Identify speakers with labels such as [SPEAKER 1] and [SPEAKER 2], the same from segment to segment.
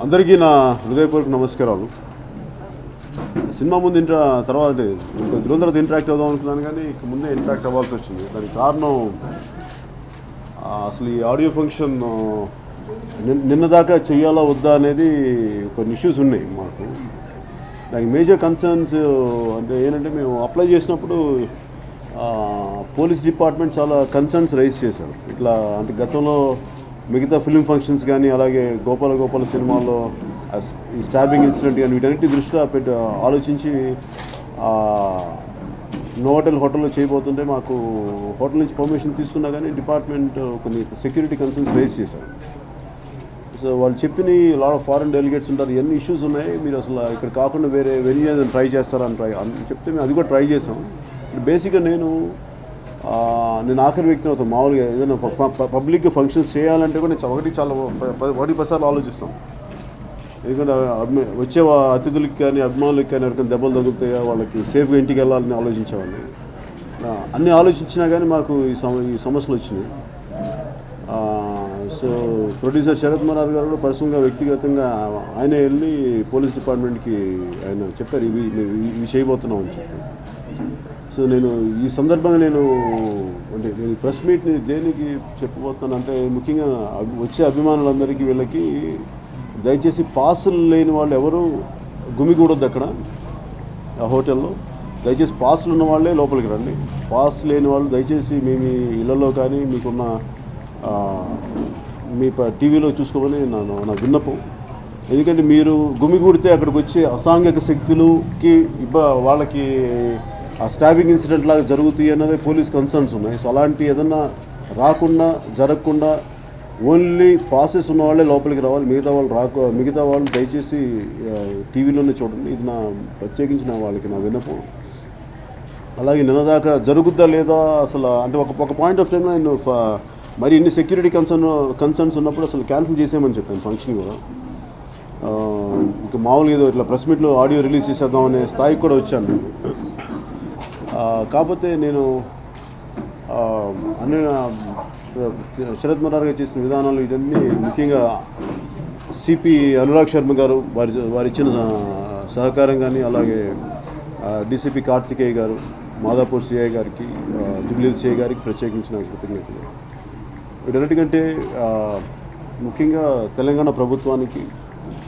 [SPEAKER 1] అందరికీ నా హృదయపూర్వక నమస్కారాలు. సినిమా ముందు తర్వాత రోజు తర్వాత ఇంటరాక్ట్ అవుదాం అనుకున్నాను, కానీ ఇక ముందే ఇంటరాక్ట్ అవ్వాల్సి వచ్చింది. దానికి కారణం అసలు ఈ ఆడియో ఫంక్షన్ నిన్న దాకా చెయ్యాలా వద్దా అనేది కొన్ని ఇష్యూస్ ఉన్నాయి మాకు. దానికి మేజర్ కన్సర్న్స్ అంటే ఏంటంటే, మేము అప్లై చేసినప్పుడు పోలీస్ డిపార్ట్మెంట్ చాలా కన్సర్న్స్ రైజ్ చేశారు. ఇట్లా అంటే గతంలో మిగతా ఫిల్మ్ ఫంక్షన్స్ కానీ, అలాగే గోపాల సినిమాలో ఈ స్టాబింగ్ ఇన్సిడెంట్ కానీ వీటన్నిటి దృష్టిలో ఆలోచించి హోటల్లో చేయబోతుంటే మాకు హోటల్ నుంచి పర్మిషన్ తీసుకున్నా కానీ డిపార్ట్మెంట్ కొన్ని సెక్యూరిటీ కన్సర్న్స్ రైజ్ చేశారు. సో వాళ్ళు చెప్పిన లాట్ ఆఫ్ ఫారెన్ డెలిగేట్స్ ఉంటారు, ఎన్ని ఇష్యూస్ ఉన్నాయి, మీరు అసలు ఇక్కడ కాకుండా వేరే వెన్యూ ట్రై చేస్తారని చెప్తే మేము అది కూడా ట్రై చేసాం. బేసిక్గా నేను ఆఖరి వ్యక్తిని అవుతాను. మామూలుగా ఏదైనా పబ్లిక్ ఫంక్షన్స్ చేయాలంటే కూడా నేను చాలా 10 సార్లు ఆలోచిస్తాం. ఎందుకంటే వచ్చే అతిథులకి కానీ అభిమానులకి కానీ ఎవరికైనా దెబ్బలు తగులుతాయా, వాళ్ళకి సేఫ్గా ఇంటికి వెళ్ళాలని ఆలోచించేవాడిని. అన్నీ ఆలోచించినా కానీ మాకు ఈ సమస్యలు వచ్చినాయి. సో ప్రొడ్యూసర్ శరత్ మరార్ గారు కూడా పర్సనల్గా వ్యక్తిగతంగా ఆయనే వెళ్ళి పోలీస్ డిపార్ట్మెంట్కి ఆయన చెప్పారు, ఇవి చేయబోతున్నాం అని చెప్పి. సో నేను ఈ సందర్భంగా నేను ప్రెస్ మీట్ని దేనికి చెప్పబోతున్నాను అంటే, ముఖ్యంగా వచ్చే అభిమానులందరికీ వీళ్ళకి దయచేసి పాసులు లేని వాళ్ళు ఎవరు గుమిగూడొద్దు అక్కడ ఆ హోటల్లో. దయచేసి పాసులు ఉన్న వాళ్ళే లోపలికి రండి. పాస్ లేని వాళ్ళు దయచేసి మీ ఇళ్లలో కానీ మీకున్న మీ టీవీలో చూసుకోమని నా విన్నపం. ఎందుకంటే మీరు గుమిగూడితే అక్కడికి వచ్చే అసాంఘిక శక్తులకి వాళ్ళకి ఆ స్టాబింగ్ ఇన్సిడెంట్ లాగా జరుగుతాయి అన్నదే పోలీస్ కన్సర్న్స్ ఉన్నాయి. సో అలాంటి ఏదన్నా రాకుండా జరగకుండా ఓన్లీ పాసెస్ ఉన్న వాళ్ళే లోపలికి రావాలి. మిగతా వాళ్ళు దయచేసి టీవీలోనే చూడండి. ఇది ప్రత్యేకించి వాళ్ళకి నా విన్నపం. అలాగే నిన్నదాకా జరుగుద్దా లేదా అసలు అంటే ఒక పాయింట్ ఆఫ్ టైంలో నేను మరి ఇన్ని సెక్యూరిటీ కన్సర్న్స్ ఉన్నప్పుడు అసలు క్యాన్సిల్ చేసేయమని చెప్పాను ఫంక్షన్ కూడా. ఇంకా మామూలుగా ఏదో ఇట్లా ప్రెస్ మీట్లో ఆడియో రిలీజ్ చేసేద్దాం అనే స్థాయికి కూడా వచ్చాను. కాకపోతే నేను అన్ని శరత్ మరార్ గారు చేసిన విధానాలు ఇవన్నీ, ముఖ్యంగా సిపి అనురాగ్ శర్మ గారు వారు ఇచ్చిన సహకారం కానీ, అలాగే డీసీపీ కార్తికేయ గారు, మాదాపూర్ సిఐ గారికి, జుబ్లీ సిఐ గారికి ప్రత్యేకించిన కృతజ్ఞతలు. వీటన్నిటికంటే ముఖ్యంగా తెలంగాణ ప్రభుత్వానికి,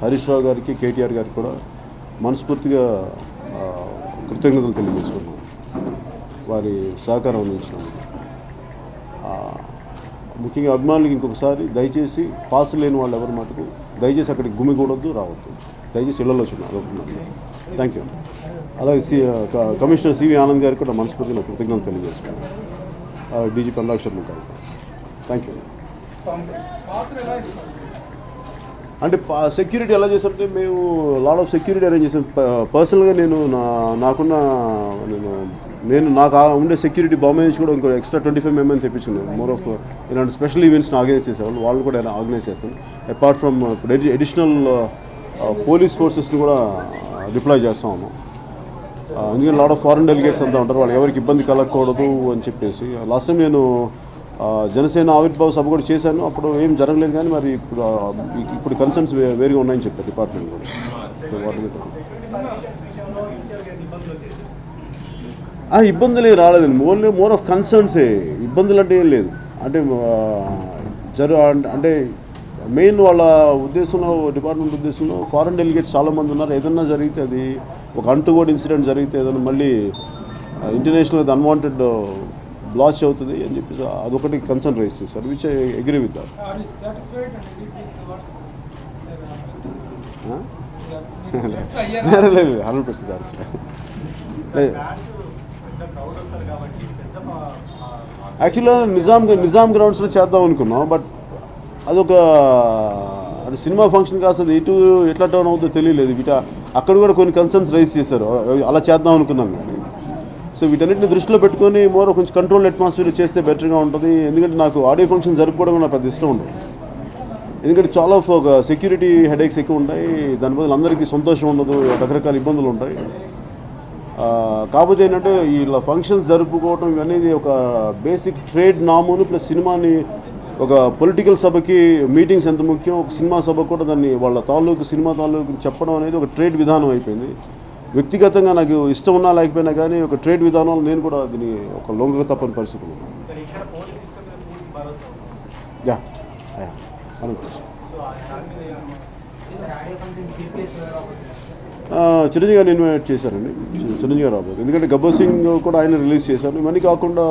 [SPEAKER 1] హరీష్ రావు గారికి, కేటీఆర్ గారికి కూడా మనస్ఫూర్తిగా కృతజ్ఞతలు తెలియజేసుకున్నాం వారి సహకారం అందించినాము. ముఖ్యంగా అభిమానులకి ఇంకొకసారి దయచేసి పాస్ లేని వాళ్ళు ఎవరి మటుకు దయచేసి అక్కడికి గుమిగూడొద్దు, రావద్దు. దయచేసి ఇళ్లలో చూడాలి. Thank you. అలాగే కమిషనర్ సివి ఆనంద్ గారికి కూడా మనస్ఫూర్తిగా కృతజ్ఞతలు తెలియజేసుకున్నాం. డీజీపీ అనురాగ్ శర్మ గారికి థ్యాంక్ యూ. అంటే సెక్యూరిటీ ఎలా చేశారంటే, మేము లాట్ ఆఫ్ సెక్యూరిటీ అరేంజ్ చేసాం. పర్సనల్గా నాకు ఉండే సెక్యూరిటీ బాంబే నుంచి కూడా ఇంకో ఎక్స్ట్రా 25 మెంబర్ని తెప్పించుకున్నాను. మోర్ ఆఫ్ ఇలాంటి స్పెషల్ ఈవెంట్స్ని ఆర్గనైజ్ చేసేవాళ్ళు, వాళ్ళు కూడా ఆర్గనైజ్ చేస్తాను. అపార్ట్ ఫ్రమ్ అడిషనల్ పోలీస్ ఫోర్సెస్ని కూడా డిప్లాయ్ చేస్తా ఉన్నాం. ఎందుకంటే లాట్ ఆఫ్ ఫారెన్ డెలిగేట్స్ అంతా ఉంటారు, వాళ్ళు ఎవరికి ఇబ్బంది కలగకూడదు అని చెప్పేసి. లాస్ట్ టైం నేను జనసేన ఆవిర్భావ సభ కూడా చేశాను, అప్పుడు ఏం జరగలేదు. కానీ మరి ఇప్పుడు కన్సర్న్స్ వేరుగా ఉన్నాయని చెప్పారు డిపార్ట్మెంట్ కూడా. ఇబ్బందులు ఏం రాలేదండి, ఓన్లీ మోర్ ఆఫ్ కన్సర్న్సే. ఇబ్బందులు అంటే ఏం లేదు. అంటే మెయిన్ వాళ్ళ ఉద్దేశంలో, డిపార్ట్మెంట్ ఉద్దేశంలో ఫారెన్ డెలిగేట్స్ చాలామంది ఉన్నారు. ఏదన్నా జరిగితే, అది ఒక అంటువర్డ్ ఇన్సిడెంట్ జరిగితే ఏదైనా మళ్ళీ ఇంటర్నేషనల్ అన్వాంటెడ్ బ్లాచ్ అవుతుంది అని చెప్పి అదొకటి కన్సర్న్ రైజ్ చేశారు, which I agree with that. 100% satisfy. యాక్చువల్గా నిజాం గ్రౌండ్స్లో చేద్దాం అనుకున్నాం, బట్ అదొక సినిమా ఫంక్షన్ కాస్త ఇటు ఎట్లా టర్న్ అవుతుందో తెలియలేదు. అక్కడ కూడా కొన్ని కన్సర్న్స్ రైజ్ చేశారు, అలా చేద్దాం అనుకున్నాం. కానీ సో వీటన్నిటిని దృష్టిలో పెట్టుకొని కొంచెం కంట్రోల్ అట్మాస్ఫియర్ చేస్తే బెటర్గా ఉంటుంది. ఎందుకంటే నాకు ఆడియో ఫంక్షన్ జరుపుకోవడం నాకు పెద్ద ఇష్టం ఉండదు. ఎందుకంటే చాలా ఒక సెక్యూరిటీ హెడేక్స్ ఎక్కువ ఉంటాయి, దాని బదులు అందరికీ సంతోషం ఉండదు, రకరకాల ఇబ్బందులు ఉంటాయి. కాకపోతే ఏంటంటే ఇలా ఫంక్షన్స్ జరుపుకోవటం అనేది ఒక బేసిక్ ట్రేడ్ నామును ప్లస్ సినిమాని ఒక పొలిటికల్ సభకి మీటింగ్స్ ఎంత ముఖ్యం, ఒక సినిమా సభకు కూడా దాన్ని వాళ్ళ సినిమా తాలూకు చెప్పడం అనేది ఒక ట్రేడ్ విధానం అయిపోయింది. వ్యక్తిగతంగా నాకు ఇష్టం ఉన్నా లేకపోయినా కానీ ఒక ట్రేడ్ విధానంలో నేను కూడా దీన్ని ఒక లొంగక తప్పని పరిస్థితులు. యా చిరంజీవి గారిని ఇన్వైట్ చేశారండి. చిరంజీవి గారు రాబోదు, ఎందుకంటే గబ్బర్ సింగ్ కూడా ఆయన రిలీజ్ చేశారు. ఇవన్నీ కాకుండా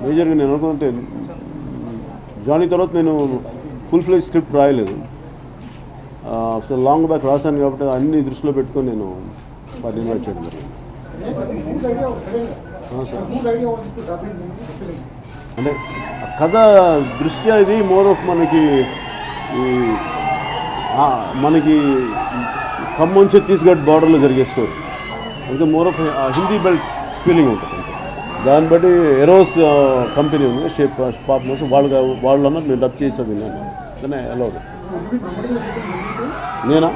[SPEAKER 1] మేజర్గా నేను అనుకుంటే జానీ తర్వాత నేను ఫుల్ ఫ్లెజ్ స్క్రిప్ట్ రాయలేదు. లాంగ్ బ్యాక్ రాశాను కాబట్టి అన్ని దృష్టిలో పెట్టుకొని నేను వారిని ఇన్వైట్ చేయడం జరిగింది. అంటే కథ దృష్ట్యా ఇది మోర్ ఆఫ్ మనకి ఖమ్మం ఛత్తీస్గఢ్ బార్డర్లో జరిగే స్టోరీ. అంటే more of Hindi belt feeling ఉంటుంది. దాన్ని బట్టి ఎరోస్ కంపెనీ ఉంది, షేప్ పార్ట్నర్స్, వాళ్ళు అన్నట్టు నేను డబ్ చేసేది నేను అలౌడ్. నేనా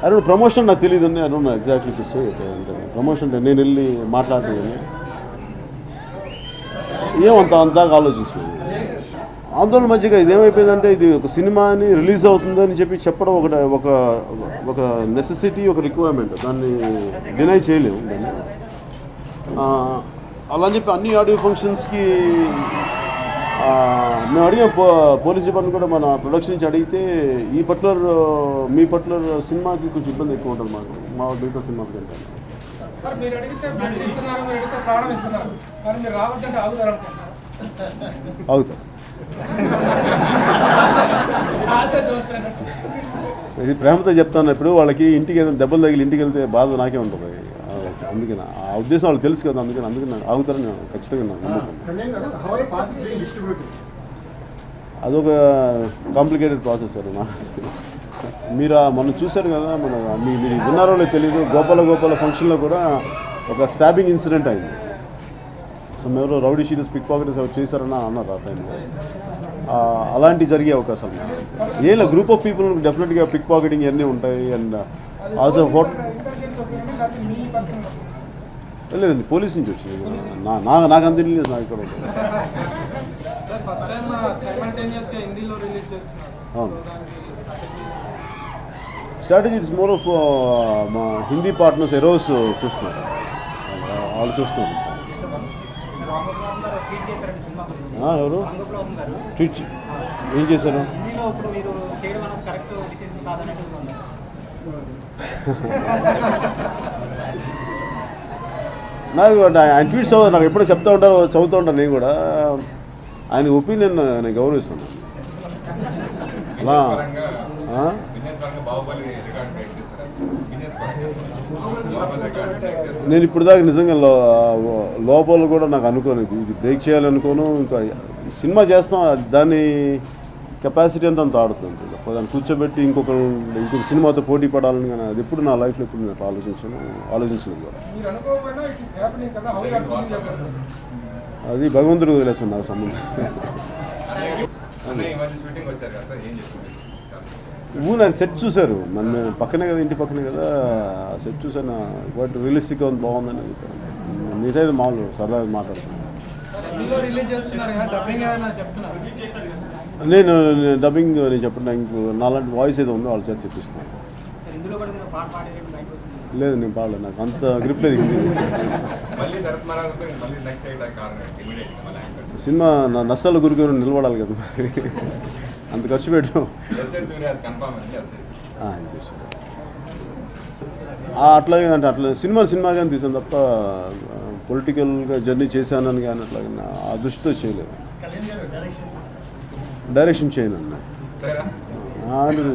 [SPEAKER 1] అరే ప్రమోషన్ నాకు తెలియదు అండి. అను ఎగ్జాక్ట్లీ టు సే ప్రమోషన్ అంటే నేను వెళ్ళి మాట్లాడలేదు, అంతా ఆలోచించలేదు. ఆందోళన మధ్యగా ఇదేమైపోయిందంటే ఇది ఒక సినిమాని రిలీజ్ అవుతుందని చెప్పడం ఒక నెసెసిటీ, ఒక రిక్వైర్మెంట్. దాన్ని డినై చేయలేము దాన్ని. అలా అని చెప్పి అన్ని ఆడియో ఫంక్షన్స్కి మేము అడిగాం. పోలీస్ డిపార్ట్మెంట్ కూడా మన ప్రొడక్షన్ నుంచి అడిగితే మీ పర్టికులర్ సినిమాకి కొంచెం ఇబ్బంది ఎక్కువ ఉంటుంది మా మిగతా సినిమాకి కంటే. అవుతారు ఇది ప్రేమతో చెప్తాను. ఇప్పుడు వాళ్ళకి ఇంటికి ఏదైనా దెబ్బలు తగిలి ఇంటికి వెళ్తే బాధ నాకే ఉంటుంది. అందుకని ఆ ఉద్దేశం వాళ్ళకి తెలుసు కదా, అందుకని ఆగుతారని నేను ఖచ్చితంగా అదొక కాంప్లికేటెడ్ ప్రాసెస్ సార్. మీరు మొన్న చూశారు కదా, మీరు విన్నారో లేదో తెలియదు, గోపాల ఫంక్షన్లో కూడా ఒక స్టాబింగ్ ఇన్సిడెంట్ అయింది. ఎవరో రౌడీ షీటర్స్, పిక్ పాకెటర్స్ ఎవరు చేశారని అన్నారు ఆ టైంలో. అలాంటి జరిగే అవకాశాలు ఏం గ్రూప్ ఆఫ్ పీపుల్ డెఫినెట్గా పిక్ పాకెటింగ్ ఇవన్నీ ఉంటాయి. అండ్ ఆల్సో లేదండి, పోలీస్ నుంచి వచ్చింది. నాకు అంత తెలియదు. నాకు ఇక్కడ అవును స్ట్రాటజీ ఇట్స్ మోర్ ఆఫ్ మా హిందీ పార్ట్నర్స్ ఎరోస్ చూస్తున్నారు, వాళ్ళు చూస్తున్నారు. ఎవరు ట్వీట్ ఏం చేశారు? నాకు ఆయన ట్వీట్స్ నాకు ఎప్పుడో చదువుతూ ఉంటాను నేను కూడా. ఆయన ఒపీనియన్ నేను గౌరవిస్తాను. అలా నేను ఇప్పుడు దాకా నిజంగా లోపల కూడా నాకు అనుకోను ఇది బ్రేక్ చేయాలనుకోను. ఇంకా సినిమా చేస్తాం, దాన్ని కెపాసిటీ అంతా ఆడుతుంది. దాన్ని కూర్చోబెట్టి ఇంకొక సినిమాతో పోటీ పడాలని కానీ అది ఎప్పుడు నా లైఫ్లో ఎప్పుడు నేను ఆలోచించలేదు కూడా. అది భగవంతుడు వదిలేస్తాను నాకు సంబంధం. ఆయన సెట్ చూశారు, మన పక్కనే కదా, ఇంటి పక్కనే కదా, సెట్ చూసాను. బట్ రియలిస్టిక్గా ఉంది, బాగుందని మిగతా మామూలు సరదాగా మాట్లాడుతున్నాను. నేను డబ్బింగ్ నేను చెప్పండి, ఇంకో నాలాంటి వాయిస్ ఏదో ఉందో వాళ్ళ చేత చెప్పిస్తాను. లేదు నేను పాడలేదు, నాకు అంత గ్రిప్ లేదు హిందీ. సినిమా నా నష్టాల గురికి నిలబడాలి కదా, మరి అంత ఖర్చు పెట్టాం. అట్లాగే అంటే అట్లా సినిమాగానే తీసాను తప్ప పొలిటికల్గా జర్నీ చేశానని కానీ అట్లాగే ఆ దృష్టితో చేయలేదు. డైరెక్షన్ చేయను అన్న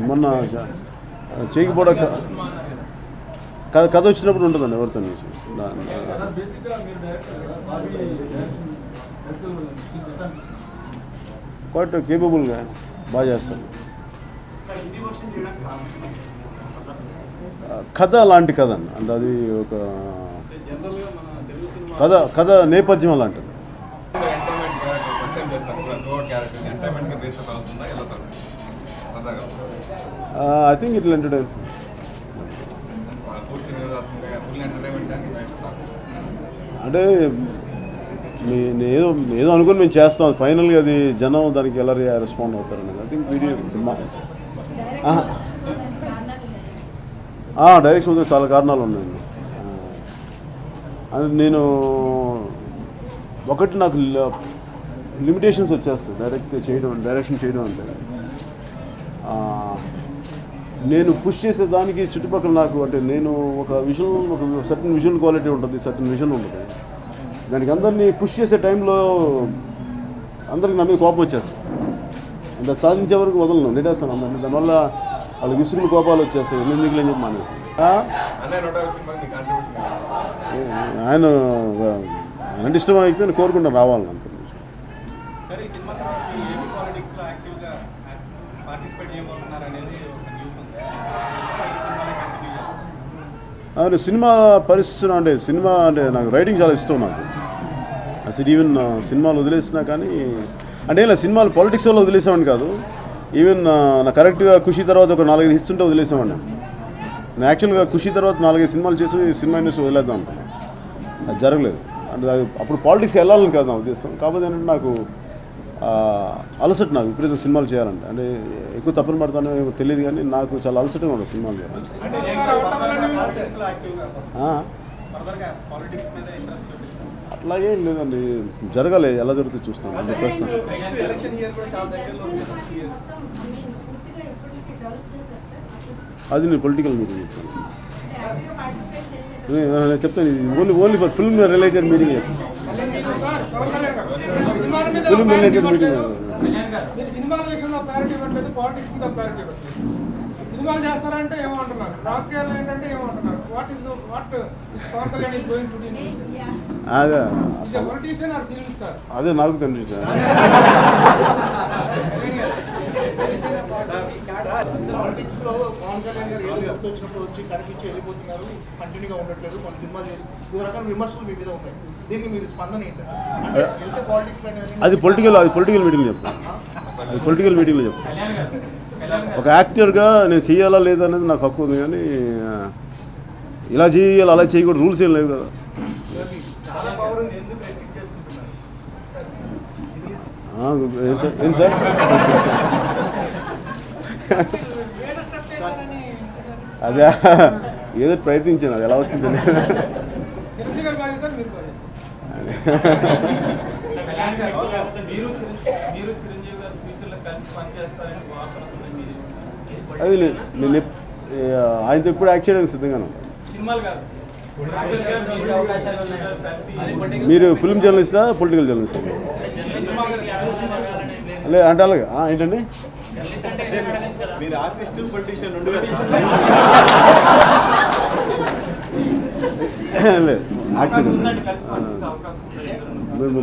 [SPEAKER 1] మొన్న చేయకపోవడం కథ వచ్చినప్పుడు ఉంటుందండి ఎవరితో నుంచి. క్వైట్ కేపబుల్గా బాగా చేస్తాను. కథ అలాంటి కథ అండి, అంటే అది ఒక కథ నేపథ్యం అలాంటిది. I think it will entertain. అంటే ఏదో ఏదో అనుకుని మేము చేస్తాం, ఫైనల్గా అది జనం దానికి ఎలా రెస్పాండ్ అవుతారని. ఐ థింక్ వీడియో డైరెక్షన్ ఉంది, చాలా కారణాలు ఉన్నాయండి. అది నేను ఒకటి నాకు లిమిటేషన్స్ వచ్చేస్తాయి డైరెక్షన్ చేయడం అంటే. నేను పుష్ చేసే దానికి చుట్టుపక్కల నాకు అంటే నేను ఒక సర్టన్ విజువల్ క్వాలిటీ ఉంటుంది, సర్టన్ విజన్ ఉంటుంది. దానికి అందరినీ పుష్ చేసే టైంలో అందరికి నా మీద కోపం వచ్చేస్తాయి. అంటే సాధించే వరకు వదలను, నెట్టేస్తాను అందరినీ. దానివల్ల వాళ్ళకి విసుగులు కోపాలు వచ్చేస్తాయి, ఎందుకు లేని చెప్పి మానేస్తాను. ఆయన అంటే ఇష్టం అయితే నేను కోరుకుంటాను రావాలని అంత. అవును, సినిమా పరిస్థితి అంటే నాకు రైటింగ్ చాలా ఇష్టం. నాకు అసలు ఈవెన్ సినిమాలు వదిలేసినా కానీ అంటే ఇలా సినిమాలు పాలిటిక్స్ వల్ల వదిలేసామని కాదు, ఈవెన్ నా కరెక్ట్గా ఖుషి తర్వాత ఒక 4-5 హిట్స్ ఉంటే వదిలేసామండి. నేను యాక్చువల్గా ఖుషి తర్వాత 4-5 సినిమాలు చేసి సినిమా ఇండస్ట్రీ వదిలేద్దాం అనుకున్నాను. అది జరగలేదు. అంటే అప్పుడు పాలిటిక్స్ వెళ్ళాలని కాదు నా ఉద్దేశం. కాకపోతే ఏంటంటే నాకు అలసట, నాకు విపరీతం సినిమాలు చేయాలంటే. అంటే ఎక్కువ తప్పని పడతానో తెలియదు కానీ నాకు చాలా అలసటగా ఉండదు సినిమాలు చేయాలంటే. అట్లాగే లేదండి, జరగాలి, ఎలా జరుగుతుంది చూస్తాను. అంటే ప్రస్తుతం అది నేను పొలిటికల్ మీటింగ్ చెప్తాను. నేను చెప్తాను, ఇది only for film related meeting చెప్తాను. Film related meeting.
[SPEAKER 2] సినిమాలు చేస్తారంటే ఏమంటున్నారు, రాజకీయాలు ఏంటంటే ఏమంటున్నారు, what Pawan Kalyan is going to do in
[SPEAKER 1] అదే
[SPEAKER 2] పొలిటిషియన్ ఆర్ ఫిల్మ్ స్టార్?
[SPEAKER 1] అదే నాకు కన్ఫ్యూజన్.
[SPEAKER 3] పాలిటిక్స్ లో పవన్ కళ్యాణ్ గారు ఏదో గుర్తు వచ్చినప్పుడు వచ్చి కనిపించి వెళ్ళిపోతున్నారు, కంటిన్యూగా ఉండట్లేదు, మన సినిమాలు చేసి వివిధ రకాల విమర్శలు మీ మీద ఉన్నాయి. దీనికి మీరు స్పందన ఏంటంటే వెళ్తే పాలిటిక్స్
[SPEAKER 1] అది పొలిటికల్ మీటింగ్లో చెప్తాను. అది పొలిటికల్ మీటింగ్లో చెప్తాను. ఒక యాక్టర్గా నేను చేయాలా లేదా అనేది నాకు హక్కు ఉంది, కానీ ఇలా చేయాలి అలా చేయకూడదు, రూల్స్ ఏం లేవు కదా. ఏం సార్ అదే ఏదో ప్రయత్నించాను, అది ఎలా వస్తుంది అది నేను ఆయనతో ఎప్పుడు యాక్ట్ చేయడానికి సిద్ధంగానే ఉంటాను. మీరు ఫిల్మ్ జర్నలిస్టా పొలిటికల్ జర్నలిస్టా? అలే అంటే అలాగే ఏంటండి
[SPEAKER 4] మీరు ఆర్టిస్ట్ పొలిటీషియన్
[SPEAKER 1] లేదు, యాక్టింగ్.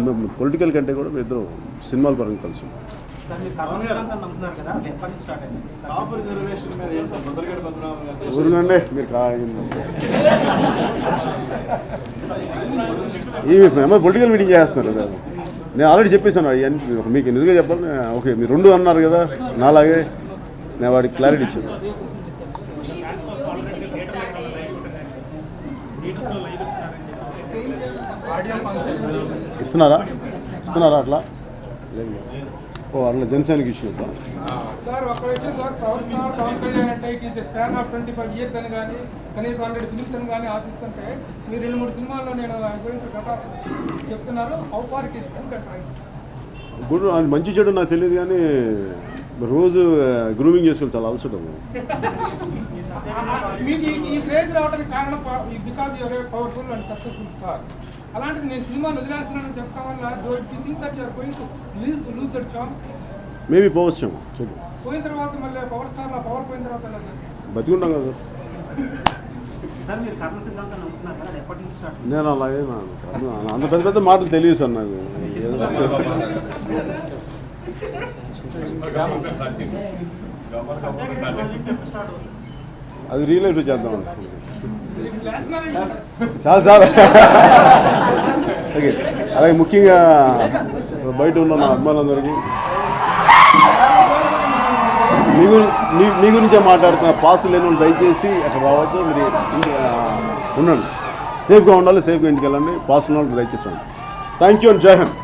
[SPEAKER 1] మేము పొలిటికల్ కంటే కూడా మేము ఇద్దరు సినిమాల పరంగా కలిసి ఊరుగండి. మీరు ఈ పొలిటికల్ మీటింగ్ చేస్తున్నారు కదా, నేను ఆల్రెడీ చెప్పేసాను మీకు నిజంగా చెప్పాలి. ఓకే, మీరు 2 అన్నారు కదా, నాలాగే నేను వాడికి క్లారిటీ ఇచ్చాను. ఇస్తున్నారా అట్లా లేదు. ఓ అట్లా జనసేనకి ఇచ్చినట్టు.
[SPEAKER 2] సార్ ఒక విషయం sir, power star Pawan Kalyan అంటే it is span of 25 years అని కానీ కనీసం 100 ఫిలిమ్స్ అని కానీ ఆశిస్తుంటే మీరు 2-3 సినిమాల్లో నేను గురించి చెప్తున్నారు. How far it is
[SPEAKER 1] good అని మంచి చెడు నాకు తెలియదు, కానీ రోజు గ్రూమింగ్ చేసుకొని చాలా అలసట.
[SPEAKER 2] మీకు ఈ క్రేజ్ రావడానికి కారణం because you're a powerful and successful star. అలాంటిది నేను సినిమాలు వదిలేస్తున్నానని చెప్పడం వల్ల do you think that you are going to lose that charm?
[SPEAKER 1] Maybe పోవచ్చు, చూద్దాం.
[SPEAKER 2] పోయిన తర్వాత మళ్ళీ పవర్ స్టార్లో పవర్ పోయిన తర్వాత ఎలా సార్
[SPEAKER 1] బతికుంటాం కదా
[SPEAKER 3] సార్? మీరు కర్మ సిద్ధాంతం నమ్ముతున్నారు కదా, ఎప్పటి నుంచి స్టార్ట్?
[SPEAKER 1] నేను అలాగే అంత పెద్ద మాటలు తెలియదు సార్ నాకు. అది రియల్ లైఫ్లో చేద్దాం అనుకుంటున్నాను. చాలా ఓకే. అలాగే ముఖ్యంగా బయట ఉన్న నా అభిమానులందరికీ మీ గురించే మాట్లాడుతున్న పాస్ లేని వాళ్ళు దయచేసి అక్కడ రావచ్చు, మీరు ఉండండి. సేఫ్గా ఉండాలి, సేఫ్గా ఇంటికి వెళ్ళండి. పాస్ ఉన్న వాళ్ళకి దయచేసి థ్యాంక్ యూ అండ్ జై హింద్.